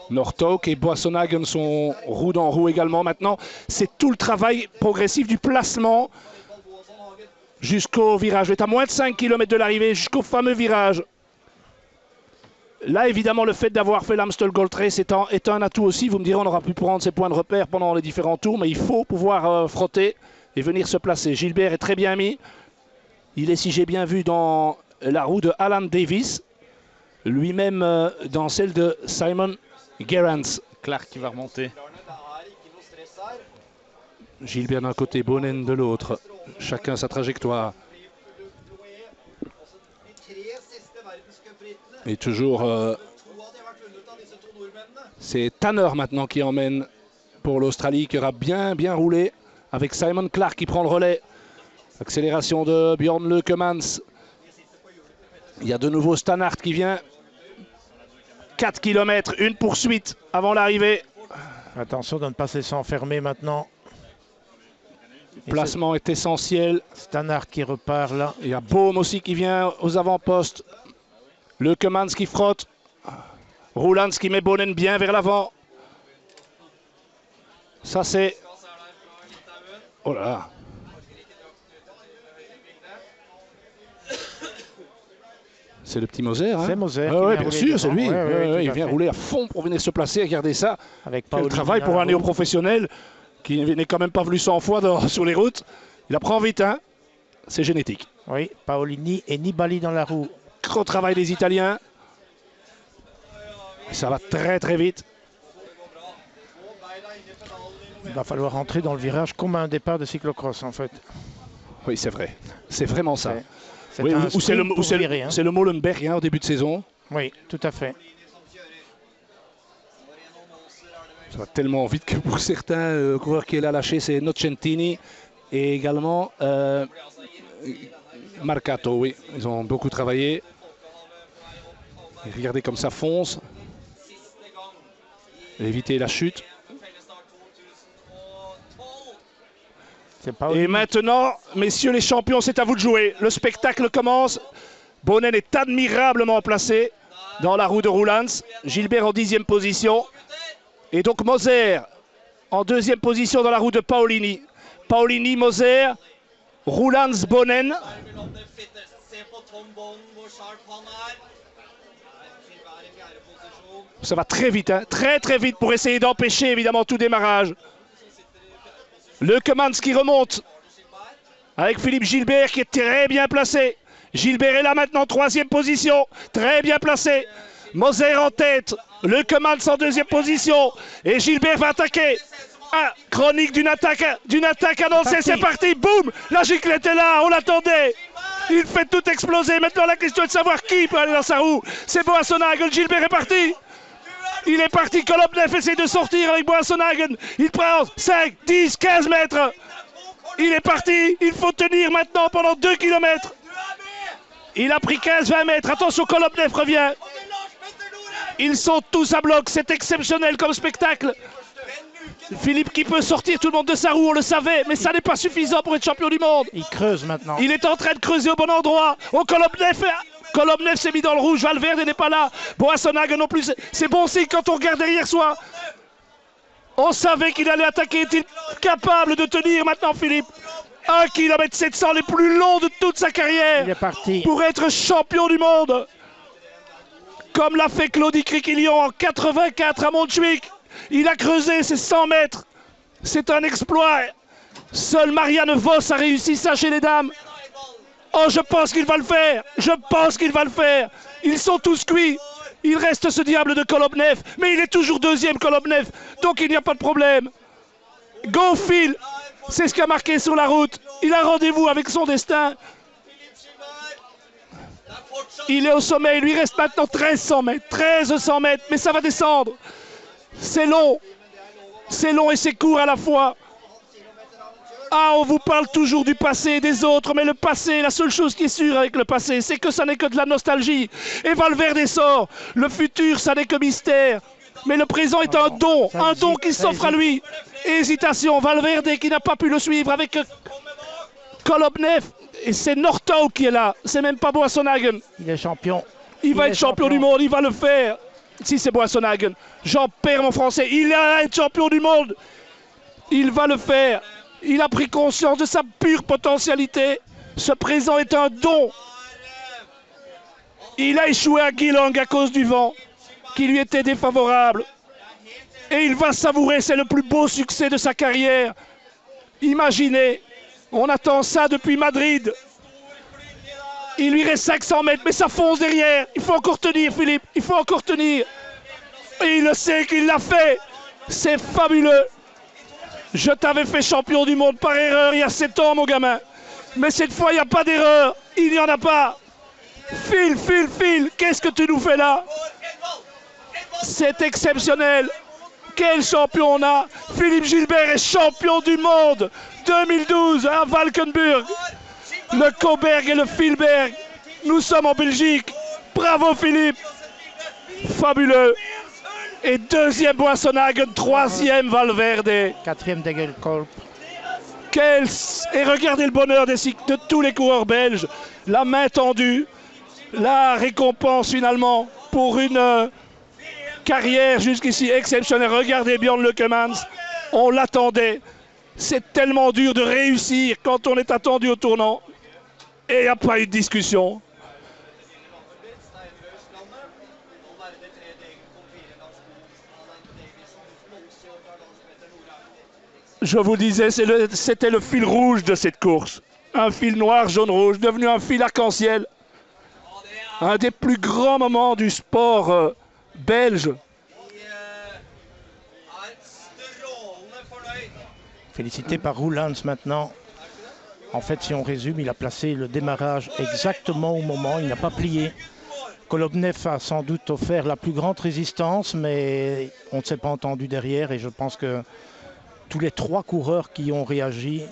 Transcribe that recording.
Northaug et Boissonhagen sont roue dans roue également. Maintenant, c'est tout le travail progressif du placement jusqu'au virage. On est à moins de 5 km de l'arrivée, jusqu'au fameux virage. Là, évidemment, le fait d'avoir fait l'Amstel Gold Race est un atout aussi. Vous me direz, on aura pu prendre ses points de repère pendant les différents tours, mais il faut pouvoir frotter et venir se placer. Gilbert est très bien mis. Il est, si j'ai bien vu, dans la roue de Alan Davis, lui-même dans celle de Simon Gerrans. Clark qui va remonter. Gilbert d'un côté, Bonnen de l'autre. Chacun sa trajectoire. Et toujours, c'est Tanner maintenant qui emmène pour l'Australie, qui aura bien roulé avec Simon Clark qui prend le relais. Accélération de Björn Leukemans. Il y a de nouveau Stannard qui vient. 4 km, une poursuite avant l'arrivée. Attention de ne pas se laisser enfermer maintenant. Le placement est essentiel. Stannard qui repart là. Il y a Bohm aussi qui vient aux avant-postes. Leukemans qui frotte. Roulands qui met Bonnen bien vers l'avant. Ça c'est... Oh là là. C'est le petit Moser. Hein. C'est Moser. Oui, bien sûr, c'est lui. Il vient fait. rouler à fond pour venir se placer. Regardez ça. Avec Quel travail pour un néo-professionnel qui n'est quand même pas venu 100 fois sur les routes. Il apprend vite. Hein. C'est génétique. Oui, Paolini et Nibali dans la roue. Gros travail des Italiens. Ça va très vite. Il va falloir rentrer dans le virage comme un départ de cyclocross en fait. Oui, c'est vrai. C'est vraiment ça. Oui, c'est le Molenberg hein, au début de saison. Oui, tout à fait. Ça va tellement vite que pour certains, le coureur qui est là lâché, c'est Nocentini et également Marcato. Oui, ils ont beaucoup travaillé. Et regardez comme ça fonce. Éviter la chute. Et maintenant, messieurs les champions, c'est à vous de jouer. Le spectacle commence. Bonnen est admirablement placé dans la roue de Roulands. Gilbert en 10e position. Et donc Moser en 2e position dans la roue de Paolini. Paolini, Moser, Roulands, Bonnen. Ça va très vite, hein, très vite pour essayer d'empêcher évidemment tout démarrage. Leukemans qui remonte avec Philippe Gilbert qui est très bien placé. Gilbert est là maintenant, 3e position, très bien placé. Moser en tête, Leukemans en 2e position et Gilbert va attaquer. Ah, chronique d'une attaque annoncée, c'est parti, boum, la giclette est là, on l'attendait. Il fait tout exploser, maintenant la question est de savoir qui peut aller dans sa roue. C'est Boissonhagen, Gilbert est parti. Il est parti, Kolobnev essaie de sortir avec Boissonhagen. Il prend 5, 10, 15 mètres. Il est parti, il faut tenir maintenant pendant 2 km. Il a pris 15-20 mètres, attention Kolobnev revient. Ils sont tous à bloc, c'est exceptionnel comme spectacle. Philippe qui peut sortir tout le monde de sa roue, on le savait, mais ça n'est pas suffisant pour être champion du monde. Il creuse maintenant. Il est en train de creuser au bon endroit. Oh, Kolobnev s'est mis dans le rouge, Valverde n'est pas là. Boissonhagen non plus, c'est bon signe quand on regarde derrière soi. On savait qu'il allait attaquer, est-il capable de tenir maintenant Philippe? 1 km 700, les plus longs de toute sa carrière. Il est parti. Pour être champion du monde. Comme l'a fait Claudie Criquillon en 84 à Montjuic. Il a creusé ses 100 mètres. C'est un exploit. Seule Marianne Vos a réussi ça chez les dames. Oh, je pense qu'il va le faire. Je pense qu'il va le faire. Ils sont tous cuits. Il reste ce diable de Kolobnev. Mais il est toujours 2e Kolobnev. Donc il n'y a pas de problème. Go Phil. C'est ce qu'a marqué sur la route. Il a rendez-vous avec son destin. Il est au sommet. Il lui reste maintenant 1300 mètres. 1300 mètres. Mais ça va descendre. C'est long. C'est long et c'est court à la fois. Ah, on vous parle toujours du passé et des autres, mais le passé, la seule chose qui est sûre avec le passé, c'est que ça n'est que de la nostalgie. Et Valverde sort. Le futur, ça n'est que mystère. Mais le présent est un don qui s'offre à lui. Hésitation, Valverde qui n'a pas pu le suivre avec Kolobnev. Et c'est Northaug qui est là, c'est même pas Boissonhagen. Il est champion. Il va être champion du monde, il va le faire. Si c'est Boissonhagen, j'en perds mon français. Il va être champion du monde. Il va le faire. Il a pris conscience de sa pure potentialité. Ce présent est un don. Il a échoué à Geelong à cause du vent, qui lui était défavorable. Et il va savourer, c'est le plus beau succès de sa carrière. Imaginez, on attend ça depuis Madrid. Il lui reste 500 mètres, mais ça fonce derrière. Il faut encore tenir, Philippe, il faut encore tenir. Et il le sait qu'il l'a fait. C'est fabuleux. Je t'avais fait champion du monde par erreur il y a 7 ans, mon gamin. Mais cette fois, il n'y a pas d'erreur. Il n'y en a pas. Phil, qu'est-ce que tu nous fais là? C'est exceptionnel. Quel champion on a. Philippe Gilbert est champion du monde 2012 à Valkenburg. Le Coburg et le Filberg. Nous sommes en Belgique. Bravo Philippe. Fabuleux. Et deuxième Boissonhagen, troisième Valverde. Quatrième Degelkolb. Et regardez le bonheur de tous les coureurs belges. La main tendue. La récompense finalement pour une carrière jusqu'ici exceptionnelle. Regardez Björn Leukemans, on l'attendait. C'est tellement dur de réussir quand on est attendu au tournant. Et il n'y a pas eu de discussion. Je vous disais, c'était le fil rouge de cette course. Un fil noir, jaune, rouge, devenu un fil arc-en-ciel. Un des plus grands moments du sport belge. Félicité par Roelants maintenant. En fait, si on résume, il a placé le démarrage exactement au moment. Il n'a pas plié. Kolobnev a sans doute offert la plus grande résistance, mais on ne s'est pas entendu derrière. Et je pense que tous les 3 coureurs qui ont réagi